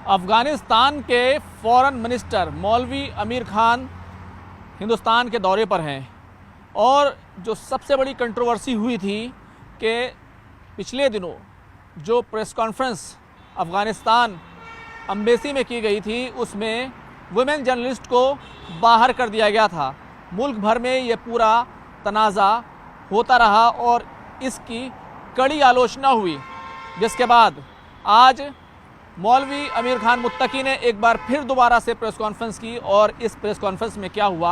अफ़गानिस्तान के foreign minister मौलवी आमिर खान हिंदुस्तान के दौरे पर हैं और जो सबसे बड़ी कंट्रोवर्सी हुई थी कि पिछले दिनों जो प्रेस कॉन्फ्रेंस अफ़गानिस्तान एम्बेसी में की गई थी उसमें वुमेन जर्नलिस्ट को बाहर कर दिया गया था। मुल्क भर में ये पूरा तनाज़ा होता रहा और इसकी कड़ी आलोचना हुई, जिसके बाद आज मौलवी आमिर खान मुत्तकी ने एक बार फिर दोबारा से प्रेस कॉन्फ्रेंस की और इस प्रेस कॉन्फ्रेंस में क्या हुआ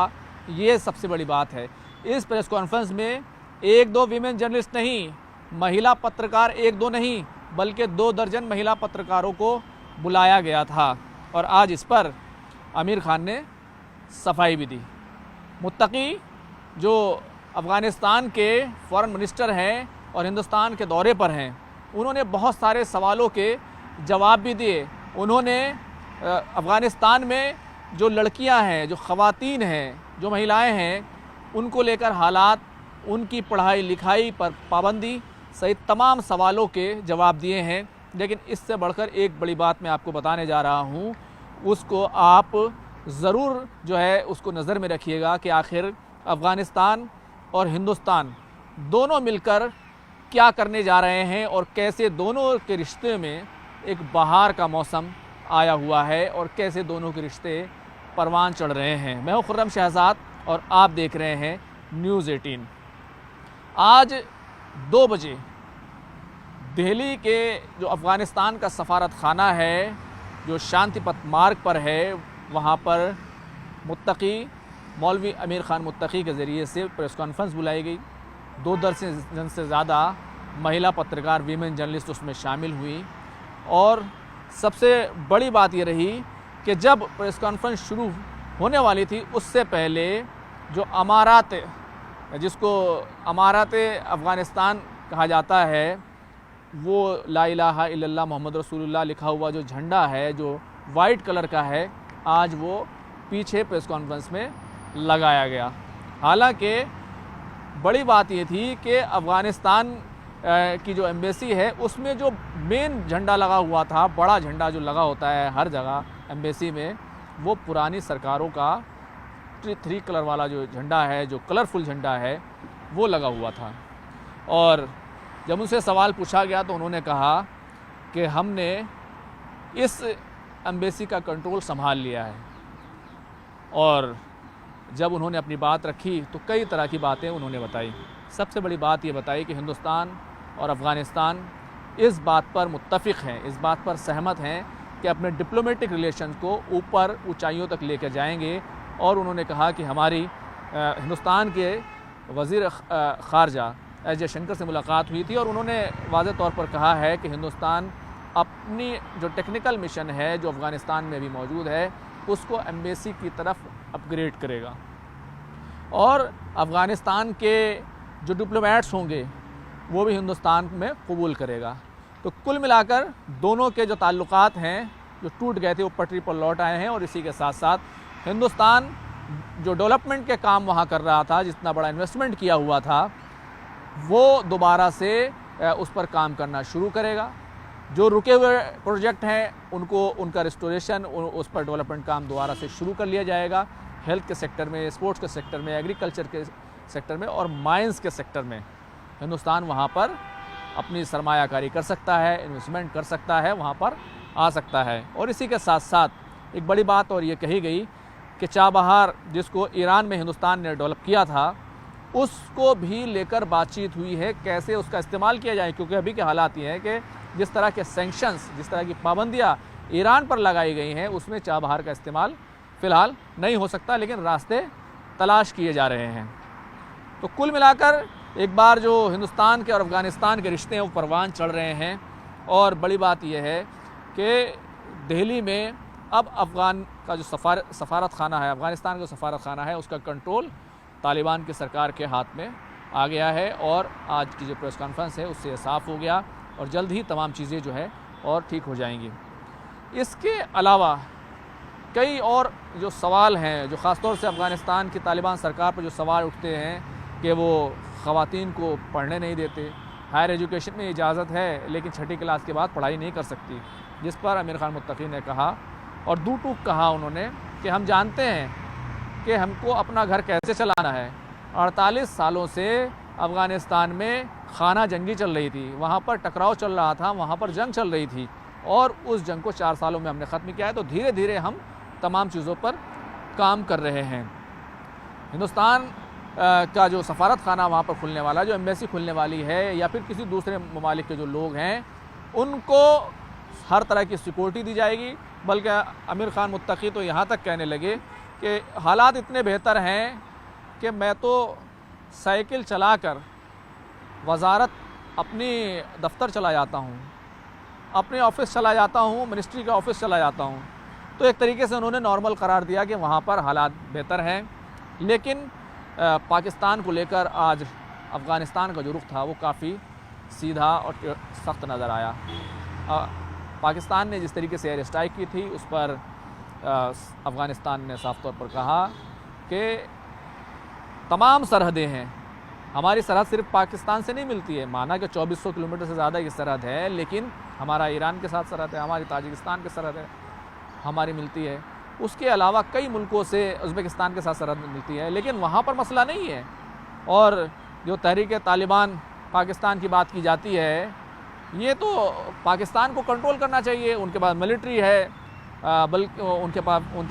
ये सबसे बड़ी बात है। इस प्रेस कॉन्फ्रेंस में एक दो वीमेन जर्नलिस्ट नहीं, महिला पत्रकार एक दो नहीं बल्कि 2 दर्जन महिला पत्रकारों को बुलाया गया था और आज इस पर आमिर खान ने सफाई भी दी। मुत्तकी जो अफ़गानिस्तान के फ़ॉरेन मिनिस्टर हैं और हिंदुस्तान के दौरे पर हैं, उन्होंने बहुत सारे सवालों के जवाब भी दिए। उन्होंने अफ़गानिस्तान में जो लड़कियां हैं, जो ख़वातीन हैं, जो महिलाएं हैं, उनको लेकर हालात, उनकी पढ़ाई लिखाई पर पाबंदी सहित तमाम सवालों के जवाब दिए हैं। लेकिन इससे बढ़कर एक बड़ी बात मैं आपको बताने जा रहा हूँ, उसको आप ज़रूर जो है उसको नज़र में रखिएगा कि आखिर अफ़गानिस्तान और हिंदुस्तान दोनों मिलकर क्या करने जा रहे हैं और कैसे दोनों के रिश्ते में एक बहार का मौसम आया हुआ है और कैसे दोनों के रिश्ते परवान चढ़ रहे हैं। मैं हूं खुर्रम शहजाद और आप देख रहे हैं न्यूज़ 18। आज 2 बजे दिल्ली के जो अफ़गानिस्तान का सफारत खाना है, जो शांति पथ मार्ग पर है, वहाँ पर मुत्तकी मौलवी आमिर खान मुत्तकी के ज़रिए से प्रेस कॉन्फ्रेंस बुलाई गई। 2 दर्जन से ज़्यादा महिला पत्रकार वीमेन जर्नलिस्ट उसमें शामिल हुई और सबसे बड़ी बात ये रही कि जब प्रेस कॉन्फ्रेंस शुरू होने वाली थी उससे पहले जो अमारात, जिसको अमारात अफ़गानिस्तान कहा जाता है, वो ला इलाहा इल्लल्लाह मोहम्मद रसूलुल्लाह लिखा हुआ जो झंडा है, जो वाइट कलर का है, आज वो पीछे प्रेस कॉन्फ्रेंस में लगाया गया। हालांकि बड़ी बात ये थी कि अफ़गानिस्तान की जो एम्बेसी है उसमें जो मेन झंडा लगा हुआ था, बड़ा झंडा जो लगा होता है हर जगह एम्बेसी में, वो पुरानी सरकारों का 3 कलर वाला जो झंडा है, जो कलरफुल झंडा है, वो लगा हुआ था। और जब उनसे सवाल पूछा गया तो उन्होंने कहा कि हमने इस एम्बेसी का कंट्रोल संभाल लिया है। और जब उन्होंने अपनी बात रखी तो कई तरह की बातें उन्होंने बताई। सबसे बड़ी बात ये बताई कि हिंदुस्तान और अफ़गानिस्तान इस बात पर मुत्तफ़िक़ हैं, इस बात पर सहमत हैं कि अपने डिप्लोमेटिक रिलेशन को ऊपर ऊंचाइयों तक लेकर जाएंगे। और उन्होंने कहा कि हमारी हिंदुस्तान के वज़ीर ख़ारजा एस जयशंकर से मुलाकात हुई थी और उन्होंने वाज़ेह तौर पर कहा है कि हिंदुस्तान अपनी जो टेक्निकल मिशन है जो अफ़गानिस्तान में भी मौजूद है उसको एम्बेसी की तरफ अपग्रेड करेगा और अफ़गानिस्तान के जो डिप्लोमेट्स होंगे वो भी हिंदुस्तान में कबूल करेगा। तो कुल मिलाकर दोनों के जो ताल्लुकात हैं जो टूट गए थे वो पटरी पर लौट आए हैं और इसी के साथ साथ हिंदुस्तान जो डेवलपमेंट के काम वहाँ कर रहा था, जितना बड़ा इन्वेस्टमेंट किया हुआ था, वो दोबारा से उस पर काम करना शुरू करेगा। जो रुके हुए प्रोजेक्ट हैं उनको, उनका रिस्टोरेशन, उस पर डेवलपमेंट काम दोबारा से शुरू कर लिया जाएगा। हेल्थ के सेक्टर में, स्पोर्ट्स के सेक्टर में, एग्रीकल्चर के सेक्टर में और माइंस के सेक्टर में हिंदुस्तान वहाँ पर अपनी सरमायाकारी कर सकता है, इन्वेस्टमेंट कर सकता है, वहाँ पर आ सकता है। और इसी के साथ साथ एक बड़ी बात और ये कही गई कि चाबहार जिसको ईरान में हिंदुस्तान ने डेवलप किया था उसको भी लेकर बातचीत हुई है, कैसे उसका इस्तेमाल किया जाए। क्योंकि अभी के हालात ये हैं कि जिस तरह के सैंक्शंस, जिस तरह की पाबंदियाँ ईरान पर लगाई गई हैं उसमें चाबहार का इस्तेमाल फ़िलहाल नहीं हो सकता, लेकिन रास्ते तलाश किए जा रहे हैं। तो कुल मिलाकर एक बार जो हिंदुस्तान के और अफ़गानिस्तान के रिश्ते हैं वो परवान चढ़ रहे हैं। और बड़ी बात यह है कि दिल्ली में अब अफ़गान का जो सफारत खाना है, अफ़गानिस्तान का सफारत खाना है, उसका कंट्रोल तालिबान की सरकार के हाथ में आ गया है। और आज की जो प्रेस कॉन्फ्रेंस है उससे साफ़ हो गया और जल्द ही तमाम चीज़ें जो है और ठीक हो जाएंगी। इसके अलावा कई और जो सवाल हैं, जो ख़ास तौर से अफ़गानिस्तान की तालिबान सरकार पर जो सवाल उठते हैं कि वो ख़वातीन को पढ़ने नहीं देते, हायर एजुकेशन में इजाज़त है लेकिन 6ठी क्लास के बाद पढ़ाई नहीं कर सकती, जिस पर आमिर खान मुत्तकी ने कहा और दू टूक कहा उन्होंने कि हम जानते हैं कि हमको अपना घर कैसे चलाना है। 48 सालों से अफ़गानिस्तान में खाना जंगी चल रही थी, वहाँ पर टकराव चल रहा था, वहाँ पर जंग चल रही थी और उस जंग को 4 सालों में हमने ख़त्म किया है। तो धीरे धीरे हम तमाम चीज़ों पर काम कर रहे हैं। हिंदुस्तान का जो सफारत खाना वहाँ पर खुलने वाला, जो एम्बेसी खुलने वाली है या फिर किसी दूसरे ममालिक के जो लोग हैं उनको हर तरह की सिक्योरिटी दी जाएगी। बल्कि आमिर खान मुत्तकी तो यहाँ तक कहने लगे कि हालात इतने बेहतर हैं कि मैं तो साइकिल चलाकर वजारत अपनी दफ्तर चला जाता हूँ, अपने ऑफिस चला जाता हूँ, मिनिस्ट्री का ऑफिस चला जाता हूँ। तो एक तरीके से उन्होंने नॉर्मल करार दिया कि वहाँ पर हालात बेहतर हैं। लेकिन पाकिस्तान को लेकर आज अफ़गानिस्तान का जो रुख था वो काफ़ी सीधा और सख्त नज़र आया। पाकिस्तान ने जिस तरीके से एयर स्ट्राइक की थी उस पर अफ़गानिस्तान ने साफ तौर पर कहा कि तमाम सरहदें हैं, हमारी सरहद सिर्फ पाकिस्तान से नहीं मिलती है। माना कि 2400 किलोमीटर से ज़्यादा की सरहद है, लेकिन हमारा ईरान के साथ सरहद है, हमारी ताजिकिस्तान के सरहद है, हमारी मिलती है। उसके अलावा कई मुल्कों से उज़्बेकिस्तान के साथ सरहद मिलती है, लेकिन वहाँ पर मसला नहीं है। और जो तहरीक तालिबान पाकिस्तान की बात की जाती है, ये तो पाकिस्तान को कंट्रोल करना चाहिए। उनके पास मिलिट्री है, बल्कि उनके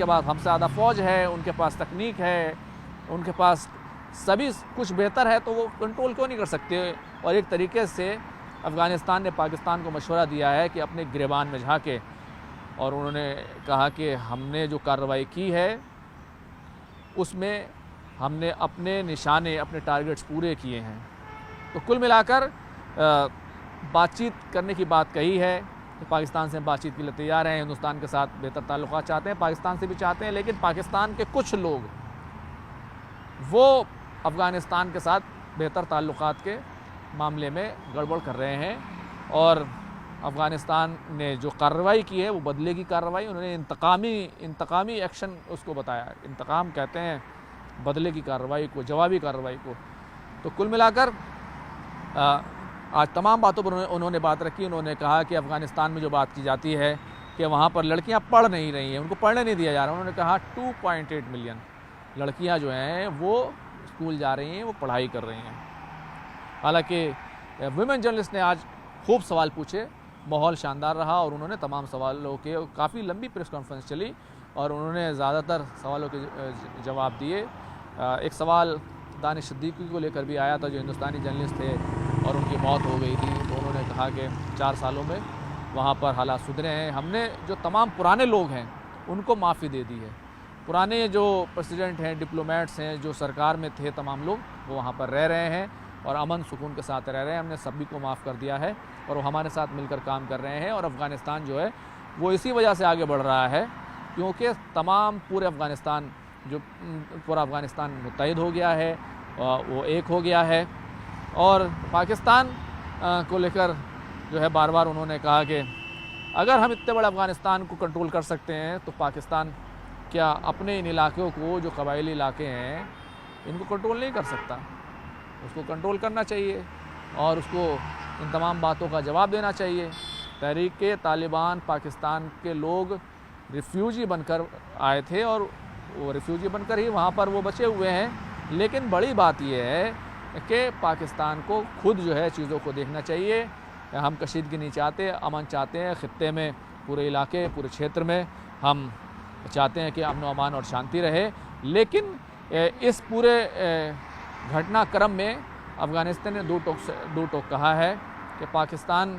पास हमसे ज़्यादा फ़ौज है, उनके पास तकनीक है, उनके पास सभी कुछ बेहतर है, तो वो कंट्रोल क्यों नहीं कर सकते। और एक तरीके से अफ़गानिस्तान ने पाकिस्तान को मशवरा दिया है कि अपने गिरेबान में झाँके, और उन्होंने कहा कि हमने जो कार्रवाई की है उसमें हमने अपने निशाने, अपने टारगेट्स पूरे किए हैं। तो कुल मिलाकर बातचीत करने की बात कही है कि पाकिस्तान से बातचीत के लिए तैयार हैं, हिंदुस्तान के साथ बेहतर ताल्लुकात चाहते हैं, पाकिस्तान से भी चाहते हैं। लेकिन पाकिस्तान के कुछ लोग वो अफ़गानिस्तान के साथ बेहतर ताल्लुकात के मामले में गड़बड़ कर रहे हैं। और अफ़गानिस्तान ने जो कार्रवाई की है वो बदले की कार्रवाई, उन्होंने इंतकामी एक्शन उसको बताया। इंतकाम कहते हैं बदले की कार्रवाई को, जवाबी कार्रवाई को। तो कुल मिलाकर आज तमाम बातों पर उन्होंने बात रखी। उन्होंने कहा कि अफ़गानिस्तान में जो बात की जाती है कि वहाँ पर लड़कियाँ पढ़ नहीं रही हैं, उनको पढ़ने नहीं दिया जा रहा। उन्होंने कहा 2.8 मिलियन लड़कियाँ जो हैं वो स्कूल जा रही हैं, वो पढ़ाई कर रही हैं। हालांकि वुमेन जर्नलिस्ट ने आज खूब सवाल पूछे, माहौल शानदार रहा और उन्होंने तमाम सवालों के, काफ़ी लंबी प्रेस कॉन्फ्रेंस चली और उन्होंने ज़्यादातर सवालों के जवाब दिए। एक सवाल दानिश सिद्दीकी को लेकर भी आया था, जो हिंदुस्तानी जर्नलिस्ट थे और उनकी मौत हो गई थी। तो उन्होंने कहा कि 4 सालों में वहाँ पर हालात सुधरे हैं, हमने जो तमाम पुराने लोग हैं उनको माफ़ी दे दी है। पुराने जो प्रेसिडेंट हैं, डिप्लोमेट्स हैं, जो सरकार में थे, तमाम लोग वो वहाँ पर रह रहे हैं और अमन सुकून के साथ रह रहे हैं। हमने सभी को माफ़ कर दिया है और वो हमारे साथ मिलकर काम कर रहे हैं। और अफ़गानिस्तान जो है वो इसी वजह से आगे बढ़ रहा है क्योंकि तमाम पूरा अफ़गानिस्तान मुत्तहिद हो गया है, वो एक हो गया है। और पाकिस्तान को लेकर जो है बार बार उन्होंने कहा कि अगर हम इतने बड़े अफ़गानिस्तान को कंट्रोल कर सकते हैं तो पाकिस्तान क्या अपने इन इलाक़ों को, जो कबायली इलाके हैं, इनको कंट्रोल नहीं कर सकता? उसको कंट्रोल करना चाहिए और उसको इन तमाम बातों का जवाब देना चाहिए। तहरीक तालिबान पाकिस्तान के लोग रिफ्यूजी बनकर आए थे और वो रिफ्यूजी बनकर ही वहाँ पर वो बचे हुए हैं। लेकिन बड़ी बात यह है कि पाकिस्तान को खुद जो है चीज़ों को देखना चाहिए। हम कशीदगी नहीं चाहते, अमन चाहते हैं ख़ित्ते में, पूरे इलाके, पूरे क्षेत्र में हम चाहते हैं कि अमन व अमान और शांति रहे। लेकिन इस पूरे घटनाक्रम में अफ़गानिस्तान ने दो टोक कहा है कि पाकिस्तान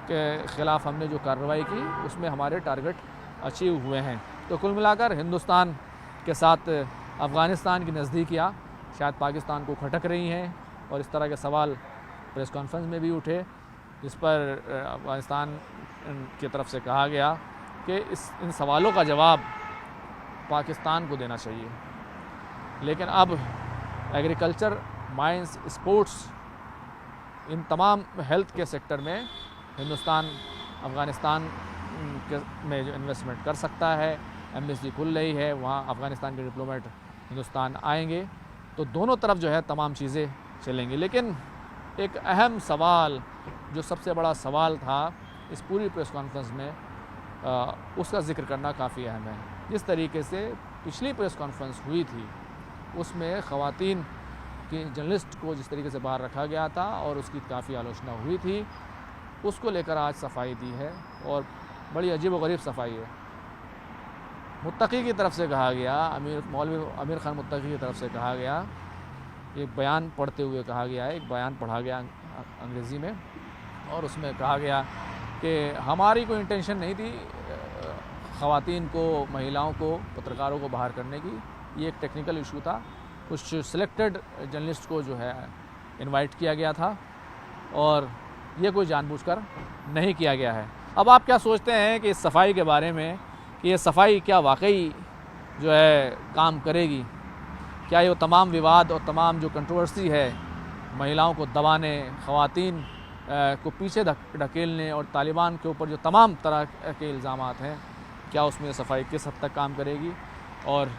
के ख़िलाफ़ हमने जो कार्रवाई की उसमें हमारे टारगेट अचीव हुए हैं। तो कुल मिलाकर हिंदुस्तान के साथ अफ़गानिस्तान की नज़दीकियाँ शायद पाकिस्तान को खटक रही हैं और इस तरह के सवाल प्रेस कॉन्फ्रेंस में भी उठे, जिस पर अफ़गानिस्तान की तरफ से कहा गया कि इन सवालों का जवाब पाकिस्तान को देना चाहिए। लेकिन अब एग्रीकल्चर, माइंस, स्पोर्ट्स, इन तमाम हेल्थ के सेक्टर में हिंदुस्तान अफ़गानिस्तान में जो इन्वेस्टमेंट कर सकता है। एम्बेसी खुल रही है, वहाँ अफ़गानिस्तान के डिप्लोमेट हिंदुस्तान आएंगे, तो दोनों तरफ जो है तमाम चीज़ें चलेंगी। लेकिन एक अहम सवाल, जो सबसे बड़ा सवाल था इस पूरी प्रेस कॉन्फ्रेंस में, उसका जिक्र करना काफ़ी अहम है। जिस तरीके से पिछली प्रेस कॉन्फ्रेंस हुई थी उसमें ख़वातीन कि जर्नलिस्ट को जिस तरीके से बाहर रखा गया था और उसकी काफ़ी आलोचना हुई थी, उसको लेकर आज सफाई दी है और बड़ी अजीब व गरीब सफाई है। मुत्तकी की तरफ से कहा गया, मौलवी आमिर खान मुत्तकी की तरफ से कहा गया, एक बयान पढ़ते हुए कहा गया है, एक बयान पढ़ा गया अंग्रेज़ी में और उसमें कहा गया कि हमारी कोई इंटेंशन नहीं थी ख़वातीन को, महिलाओं को, पत्रकारों को बाहर करने की। ये एक टेक्निकल इशू था। कुछ सिलेक्टेड जर्नलिस्ट को जो है इनवाइट किया गया था और ये कोई जानबूझकर नहीं किया गया है। अब आप क्या सोचते हैं कि इस सफाई के बारे में कि ये सफाई क्या वाकई जो है काम करेगी? क्या ये तमाम विवाद और तमाम जो कंट्रोवर्सी है, महिलाओं को दबाने, ख़वातीन को पीछे ढकेलने और तालिबान के ऊपर जो तमाम तरह के इल्ज़ामात हैं, क्या उसमें सफाई किस हद तक काम करेगी? और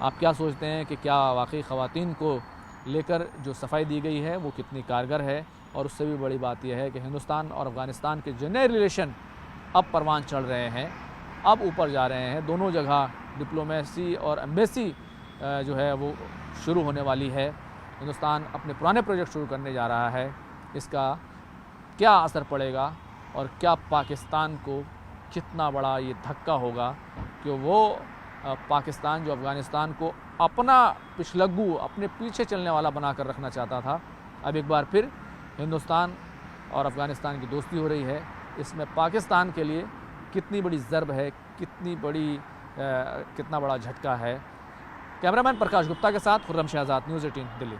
आप क्या सोचते हैं कि क्या वाकई ख़वातीन को लेकर जो सफाई दी गई है वो कितनी कारगर है? और उससे भी बड़ी बात यह है कि हिंदुस्तान और अफ़गानिस्तान के जो नए रिलेशन अब परवान चढ़ रहे हैं, अब ऊपर जा रहे हैं, दोनों जगह डिप्लोमेसी और एम्बेसी जो है वो शुरू होने वाली है। हिंदुस्तान अपने पुराने प्रोजेक्ट शुरू करने जा रहा है। इसका क्या असर पड़ेगा और क्या पाकिस्तान को कितना बड़ा ये धक्का होगा कि वो पाकिस्तान जो अफ़गानिस्तान को अपना पिछलग्गू, अपने पीछे चलने वाला बनाकर रखना चाहता था, अब एक बार फिर हिंदुस्तान और अफ़गानिस्तान की दोस्ती हो रही है। इसमें पाकिस्तान के लिए कितनी बड़ी ज़रब है, कितना बड़ा झटका है। कैमरामैन प्रकाश गुप्ता के साथ खुर्रम शहजाद, न्यूज़ 18 दिल्ली।